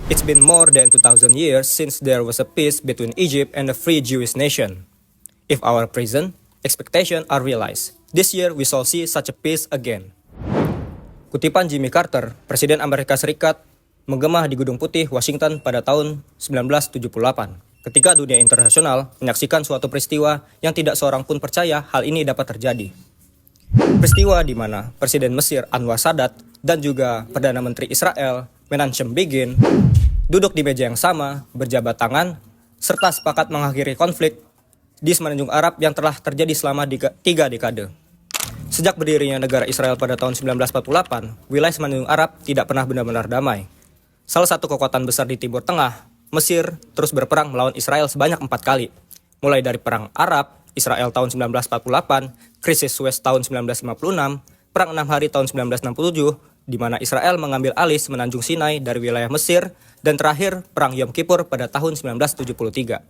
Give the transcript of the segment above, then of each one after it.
It's been more than 2,000 years since there was a peace between Egypt and a free Jewish nation. If our present expectations are realized, this year we shall see such a peace again. Kutipan Jimmy Carter, Presiden Amerika Serikat, menggema di Gedung Putih, Washington pada tahun 1978, ketika dunia internasional menyaksikan suatu peristiwa yang tidak seorang pun percaya hal ini dapat terjadi. Peristiwa di mana Presiden Mesir Anwar Sadat dan juga Perdana Menteri Israel Menachem Begin duduk di meja yang sama, berjabat tangan, serta sepakat mengakhiri konflik di Semenanjung Arab yang telah terjadi selama 3 dekade. Sejak berdirinya negara Israel pada tahun 1948, wilayah Semenanjung Arab tidak pernah benar-benar damai. Salah satu kekuatan besar di Timur Tengah, Mesir, terus berperang melawan Israel sebanyak 4 kali. Mulai dari Perang Arab, Israel tahun 1948, krisis Suez tahun 1956, Perang 6 Hari tahun 1967, di mana Israel mengambil alih Semenanjung Sinai dari wilayah Mesir, dan terakhir Perang Yom Kippur pada tahun 1973.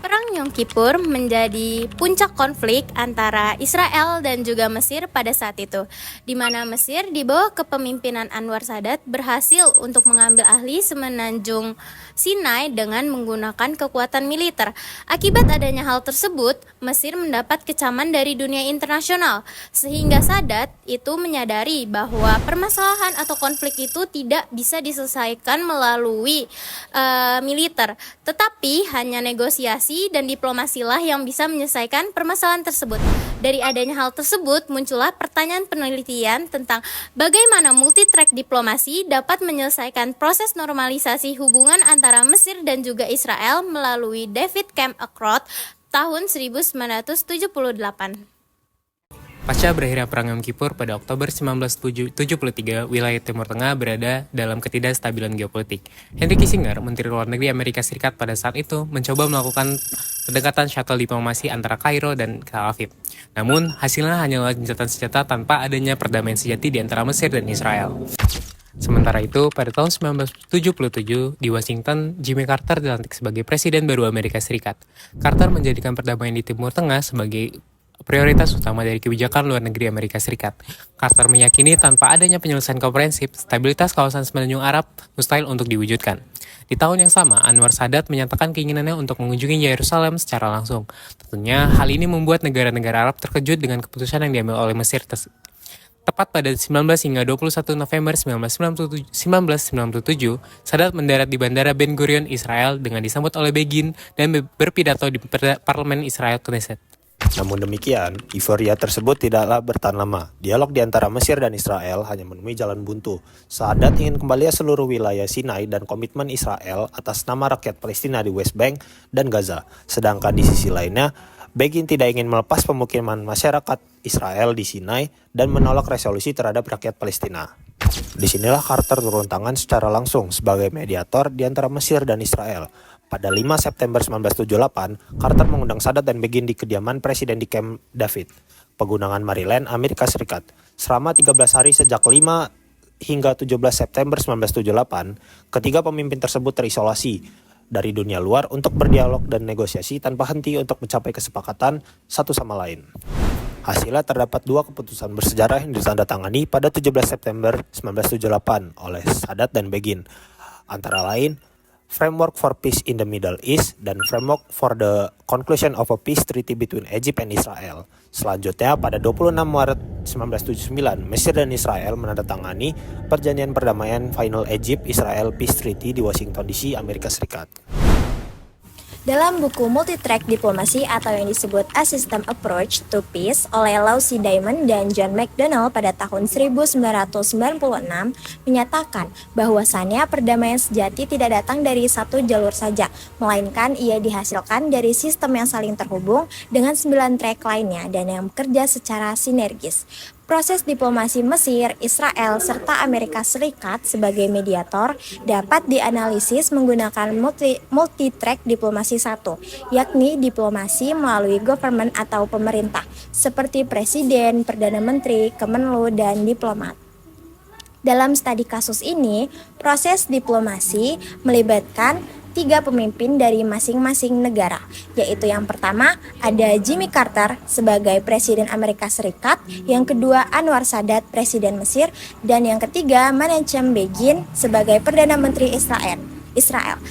Perang Yom Kippur menjadi puncak konflik antara Israel dan juga Mesir pada saat itu, di mana Mesir di bawah kepemimpinan Anwar Sadat berhasil untuk mengambil alih Semenanjung Sinai dengan menggunakan kekuatan militer. Akibat adanya hal tersebut, Mesir mendapat kecaman dari dunia internasional, sehingga Sadat itu menyadari bahwa permasalahan atau konflik itu tidak bisa diselesaikan melalui militer, tetapi hanya negosiasi dan diplomasilah yang bisa menyelesaikan permasalahan tersebut. Dari adanya hal tersebut, muncullah pertanyaan penelitian tentang bagaimana multi-track diplomasi dapat menyelesaikan proses normalisasi hubungan antara Mesir dan juga Israel melalui David Camp Accord tahun 1978. Pasca berakhirnya Perang Yom Kippur pada Oktober 1973, wilayah Timur Tengah berada dalam ketidakstabilan geopolitik. Henry Kissinger, Menteri Luar Negeri Amerika Serikat pada saat itu, mencoba melakukan pendekatan shuttle diplomasi antara Kairo dan Tel Aviv. Namun, hasilnya hanyalah gencatan senjata tanpa adanya perdamaian sejati di antara Mesir dan Israel. Sementara itu, pada tahun 1977, di Washington, Jimmy Carter dilantik sebagai Presiden baru Amerika Serikat. Carter menjadikan perdamaian di Timur Tengah sebagai prioritas utama dari kebijakan luar negeri Amerika Serikat. Carter meyakini tanpa adanya penyelesaian komprehensif, stabilitas kawasan Semenanjung Arab mustahil untuk diwujudkan. Di tahun yang sama, Anwar Sadat menyatakan keinginannya untuk mengunjungi Yerusalem secara langsung. Tentunya, hal ini membuat negara-negara Arab terkejut dengan keputusan yang diambil oleh Mesir tepat pada 19 hingga 21 November 1997, Sadat mendarat di Bandara Ben Gurion, Israel dengan disambut oleh Begin dan berpidato di Parlemen Israel Knesset. Namun demikian, euforia tersebut tidaklah bertahan lama. Dialog di antara Mesir dan Israel hanya menemui jalan buntu. Sadat ingin kembali seluruh wilayah Sinai dan komitmen Israel atas nama rakyat Palestina di West Bank dan Gaza. Sedangkan di sisi lainnya, Begin tidak ingin melepas pemukiman masyarakat Israel di Sinai dan menolak resolusi terhadap rakyat Palestina. Disinilah Carter turun tangan secara langsung sebagai mediator di antara Mesir dan Israel. Pada 5 September 1978, Carter mengundang Sadat dan Begin di kediaman Presiden di Camp David, Pegunungan Maryland, Amerika Serikat. Selama 13 hari sejak 5 hingga 17 September 1978, ketiga pemimpin tersebut terisolasi dari dunia luar untuk berdialog dan negosiasi tanpa henti untuk mencapai kesepakatan satu sama lain. Hasilnya terdapat 2 keputusan bersejarah yang ditandatangani pada 17 September 1978 oleh Sadat dan Begin, antara lain Framework for Peace in the Middle East dan Framework for the Conclusion of a Peace Treaty between Egypt and Israel. Selanjutnya, pada 26 Maret 1979, Mesir dan Israel menandatangani perjanjian perdamaian Final Egypt-Israel Peace Treaty di Washington DC, Amerika Serikat. Dalam buku Multi-Track Diplomasi atau yang disebut A System Approach to Peace oleh Lau C. Diamond dan John McDonnell pada tahun 1996 menyatakan bahwasannya perdamaian sejati tidak datang dari satu jalur saja, melainkan ia dihasilkan dari sistem yang saling terhubung dengan 9 track lainnya dan yang bekerja secara sinergis. Proses diplomasi Mesir, Israel, serta Amerika Serikat sebagai mediator dapat dianalisis menggunakan multi-track diplomasi satu, yakni diplomasi melalui government atau pemerintah, seperti presiden, perdana menteri, kemenlu, dan diplomat. Dalam studi kasus ini, proses diplomasi melibatkan 3 pemimpin dari masing-masing negara, yaitu yang pertama ada Jimmy Carter sebagai Presiden Amerika Serikat, yang kedua Anwar Sadat Presiden Mesir, dan yang ketiga Menachem Begin sebagai Perdana Menteri Israel.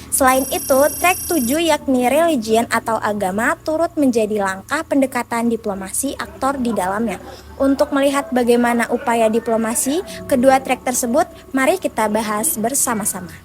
Selain itu, track 7 yakni religion atau agama turut menjadi langkah pendekatan diplomasi aktor di dalamnya. Untuk melihat bagaimana upaya diplomasi kedua track tersebut, mari kita bahas bersama-sama.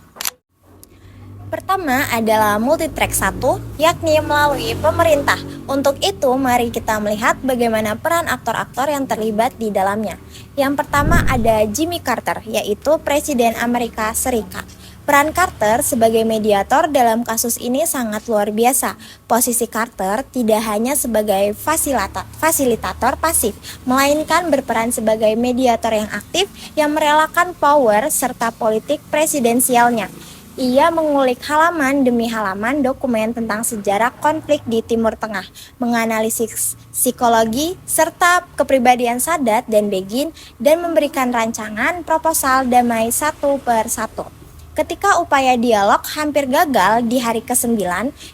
Pertama adalah multitrack 1, yakni melalui pemerintah. Untuk itu, mari kita melihat bagaimana peran aktor-aktor yang terlibat di dalamnya. Yang pertama ada Jimmy Carter, yaitu Presiden Amerika Serikat. Peran Carter sebagai mediator dalam kasus ini sangat luar biasa. Posisi Carter tidak hanya sebagai fasilitator pasif, melainkan berperan sebagai mediator yang aktif yang merelakan power serta politik presidensialnya. Ia mengulik halaman demi halaman dokumen tentang sejarah konflik di Timur Tengah, menganalisis psikologi serta kepribadian Sadat dan Begin, dan memberikan rancangan proposal damai satu per satu. Ketika upaya dialog hampir gagal di hari ke-9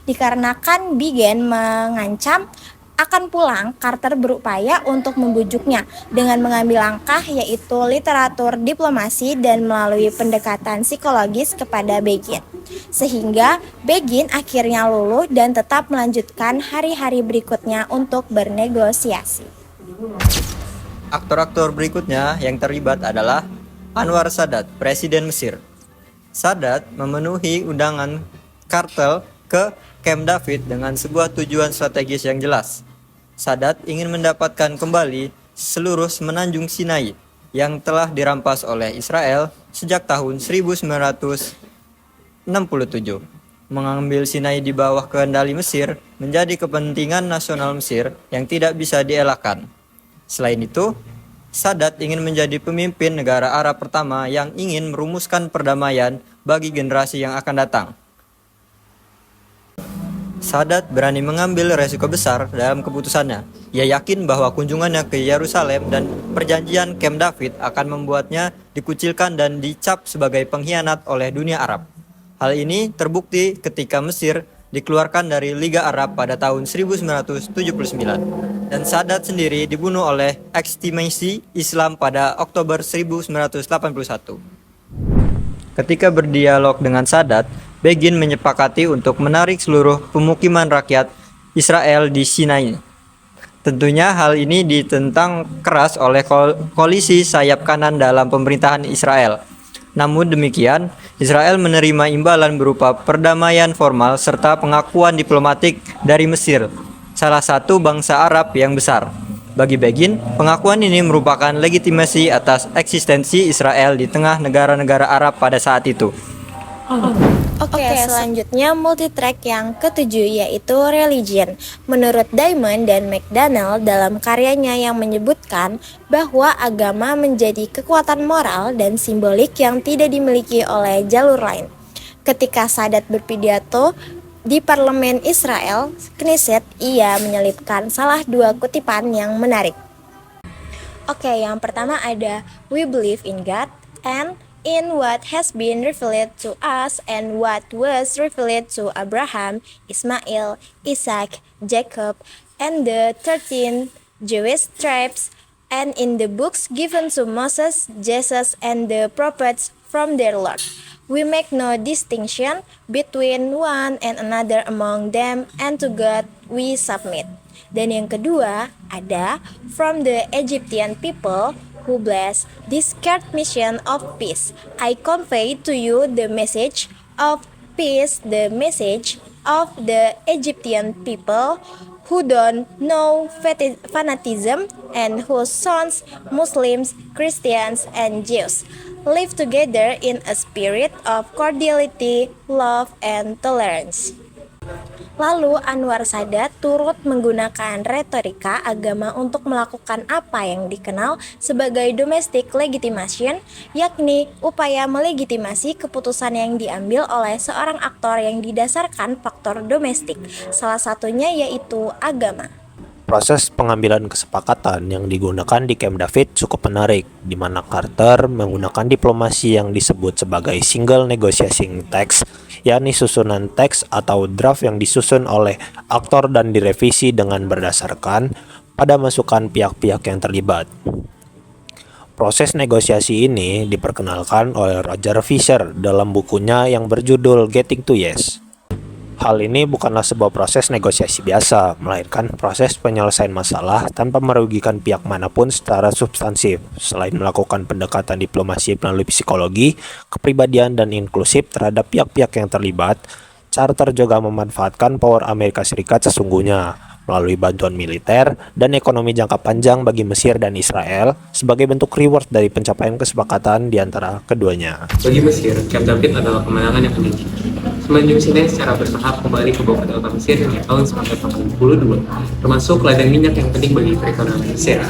dikarenakan Begin mengancam akan pulang, Carter berupaya untuk membujuknya dengan mengambil langkah yaitu literatur diplomasi dan melalui pendekatan psikologis kepada Begin. Sehingga Begin akhirnya luluh dan tetap melanjutkan hari-hari berikutnya untuk bernegosiasi. Aktor-aktor berikutnya yang terlibat adalah Anwar Sadat, Presiden Mesir. Sadat memenuhi undangan Carter ke Camp David dengan sebuah tujuan strategis yang jelas. Sadat ingin mendapatkan kembali seluruh semenanjung Sinai yang telah dirampas oleh Israel sejak tahun 1967. Mengambil Sinai di bawah kendali Mesir menjadi kepentingan nasional Mesir yang tidak bisa dielakkan. Selain itu, Sadat ingin menjadi pemimpin negara Arab pertama yang ingin merumuskan perdamaian bagi generasi yang akan datang. Sadat berani mengambil resiko besar dalam keputusannya. Ia yakin bahwa kunjungannya ke Yerusalem dan perjanjian Camp David akan membuatnya dikucilkan dan dicap sebagai pengkhianat oleh dunia Arab. Hal ini terbukti ketika Mesir dikeluarkan dari Liga Arab pada tahun 1979 dan Sadat sendiri dibunuh oleh ekstremisi Islam pada Oktober 1981. Ketika berdialog dengan Sadat, Begin menyepakati untuk menarik seluruh pemukiman rakyat Israel di Sinai. Tentunya hal ini ditentang keras oleh koalisi sayap kanan dalam pemerintahan Israel. Namun demikian, Israel menerima imbalan berupa perdamaian formal serta pengakuan diplomatik dari Mesir, salah satu bangsa Arab yang besar. Bagi Begin, pengakuan ini merupakan legitimasi atas eksistensi Israel di tengah negara-negara Arab pada saat itu. Oke, selanjutnya multitrack yang ketujuh yaitu religion. Menurut Diamond dan McDonnell dalam karyanya yang menyebutkan bahwa agama menjadi kekuatan moral dan simbolik yang tidak dimiliki oleh jalur lain. Ketika Sadat berpidato di parlemen Israel, Knesset, ia menyelipkan salah dua kutipan yang menarik. Oke, yang pertama ada "We believe in God and in what has been revealed to us and what was revealed to Abraham, Ismail, Isaac, Jacob, and the 13 Jewish tribes, and in the books given to Moses, Jesus, and the prophets from their Lord. We make no distinction between one and another among them, and to God we submit." Dan yang kedua ada "From the Egyptian people who bless this sacred mission of peace, I convey to you the message of peace, the message of the Egyptian people who don't know fanatism and whose sons, Muslims, Christians, and Jews live together in a spirit of cordiality, love, and tolerance." Lalu Anwar Sadat turut menggunakan retorika agama untuk melakukan apa yang dikenal sebagai domestic legitimation, yakni upaya melegitimasi keputusan yang diambil oleh seorang aktor yang didasarkan faktor domestik, salah satunya yaitu agama. Proses pengambilan kesepakatan yang digunakan di Camp David cukup menarik, di mana Carter menggunakan diplomasi yang disebut sebagai single negotiating text, yakni susunan teks atau draft yang disusun oleh aktor dan direvisi dengan berdasarkan pada masukan pihak-pihak yang terlibat. Proses negosiasi ini diperkenalkan oleh Roger Fisher dalam bukunya yang berjudul Getting to Yes. Hal ini bukanlah sebuah proses negosiasi biasa, melainkan proses penyelesaian masalah tanpa merugikan pihak manapun secara substansif. Selain melakukan pendekatan diplomasi melalui psikologi, kepribadian, dan inklusif terhadap pihak-pihak yang terlibat, Carter juga memanfaatkan power Amerika Serikat sesungguhnya melalui bantuan militer dan ekonomi jangka panjang bagi Mesir dan Israel sebagai bentuk reward dari pencapaian kesepakatan di antara keduanya. Bagi Mesir, Camp David adalah kemenangan yang unik. Semenjak Sinai secara bertahap kembali ke bawah kedaulatan Mesir di tahun 1982, termasuk ladang minyak yang penting bagi perekonomian Mesir.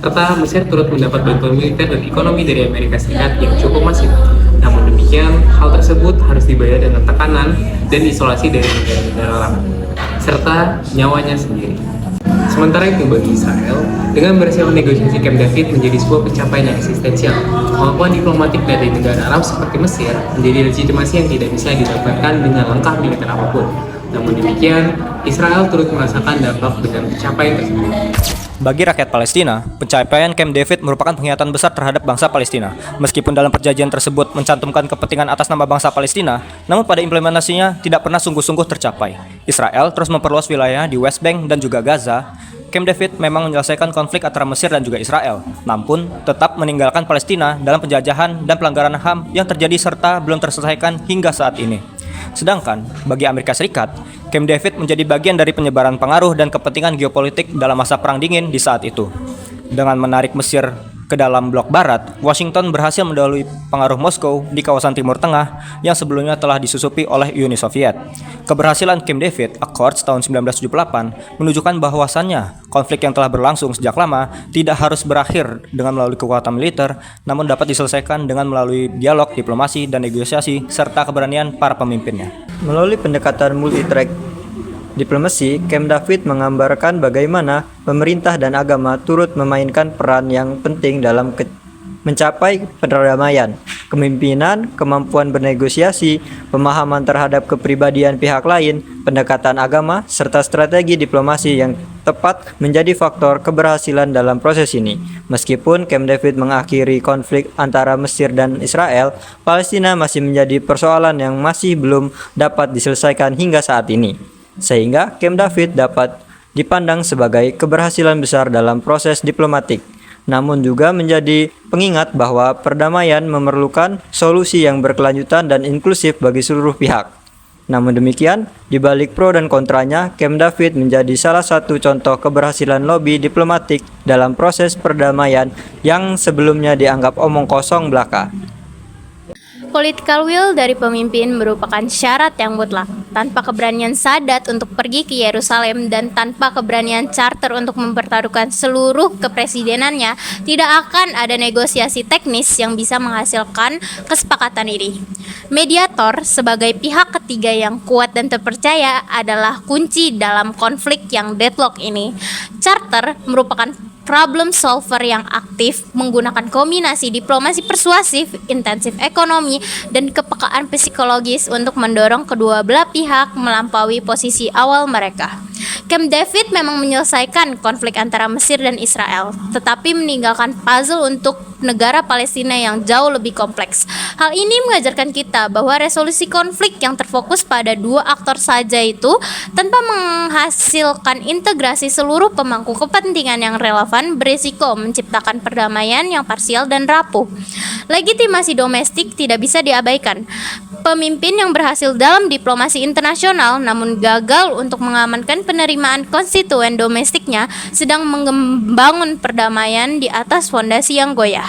Serta Mesir turut mendapat bantuan militer dan ekonomi dari Amerika Serikat yang cukup masif. Namun demikian, hal tersebut harus dibayar dengan tekanan dan isolasi dari negara-negara lain, serta nyawanya sendiri. Sementara itu bagi Israel, dengan berhasil negosiasi Camp David menjadi sebuah pencapaian yang eksistensial. Kemampuan diplomatik dari negara Arab seperti Mesir menjadi legitimasi yang tidak bisa didapatkan dengan langkah militer apapun. Namun demikian, Israel turut merasakan dampak dengan pencapaian tersebut. Bagi rakyat Palestina, pencapaian Camp David merupakan pengkhianatan besar terhadap bangsa Palestina. Meskipun dalam perjanjian tersebut mencantumkan kepentingan atas nama bangsa Palestina, namun pada implementasinya tidak pernah sungguh-sungguh tercapai. Israel terus memperluas wilayah di West Bank dan juga Gaza. Camp David memang menyelesaikan konflik antara Mesir dan juga Israel, namun tetap meninggalkan Palestina dalam penjajahan dan pelanggaran HAM yang terjadi serta belum terselesaikan hingga saat ini. Sedangkan bagi Amerika Serikat, Camp David menjadi bagian dari penyebaran pengaruh dan kepentingan geopolitik dalam masa Perang Dingin di saat itu. Dengan menarik Mesir ke dalam blok barat, Washington berhasil mendahului pengaruh Moskow di kawasan Timur Tengah yang sebelumnya telah disusupi oleh Uni Soviet. Keberhasilan Camp David Accords tahun 1978 menunjukkan bahwasannya konflik yang telah berlangsung sejak lama tidak harus berakhir dengan melalui kekuatan militer, namun dapat diselesaikan dengan melalui dialog, diplomasi, dan negosiasi serta keberanian para pemimpinnya. Melalui pendekatan multi-track diplomasi, Camp David menggambarkan bagaimana pemerintah dan agama turut memainkan peran yang penting dalam mencapai perdamaian. Kepemimpinan, kemampuan bernegosiasi, pemahaman terhadap kepribadian pihak lain, pendekatan agama, serta strategi diplomasi yang tepat menjadi faktor keberhasilan dalam proses ini. Meskipun Camp David mengakhiri konflik antara Mesir dan Israel, Palestina masih menjadi persoalan yang masih belum dapat diselesaikan hingga saat ini. Sehingga Camp David dapat dipandang sebagai keberhasilan besar dalam proses diplomatik, namun juga menjadi pengingat bahwa perdamaian memerlukan solusi yang berkelanjutan dan inklusif bagi seluruh pihak. Namun demikian, di balik pro dan kontranya, Camp David menjadi salah satu contoh keberhasilan lobi diplomatik dalam proses perdamaian yang sebelumnya dianggap omong kosong belaka. Political will dari pemimpin merupakan syarat yang mutlak. Tanpa keberanian Sadat untuk pergi ke Yerusalem dan tanpa keberanian Carter untuk mempertaruhkan seluruh kepresidenannya, tidak akan ada negosiasi teknis yang bisa menghasilkan kesepakatan ini. Mediator sebagai pihak ketiga yang kuat dan terpercaya adalah kunci dalam konflik yang deadlock ini. Carter merupakan problem solver yang aktif, menggunakan kombinasi diplomasi persuasif, intensif ekonomi, dan kepekaan psikologis untuk mendorong kedua belah pihak melampaui posisi awal mereka. Camp David memang menyelesaikan konflik antara Mesir dan Israel, tetapi meninggalkan puzzle untuk negara Palestina yang jauh lebih kompleks. Hal ini mengajarkan kita bahwa resolusi konflik yang terfokus pada dua aktor saja itu tanpa menghasilkan integrasi seluruh pemangku kepentingan yang relevan berisiko menciptakan perdamaian yang parsial dan rapuh. Legitimasi domestik tidak bisa diabaikan. Pemimpin yang berhasil dalam diplomasi internasional namun gagal untuk mengamankan penerimaan konstituen domestiknya sedang membangun perdamaian di atas fondasi yang goyah.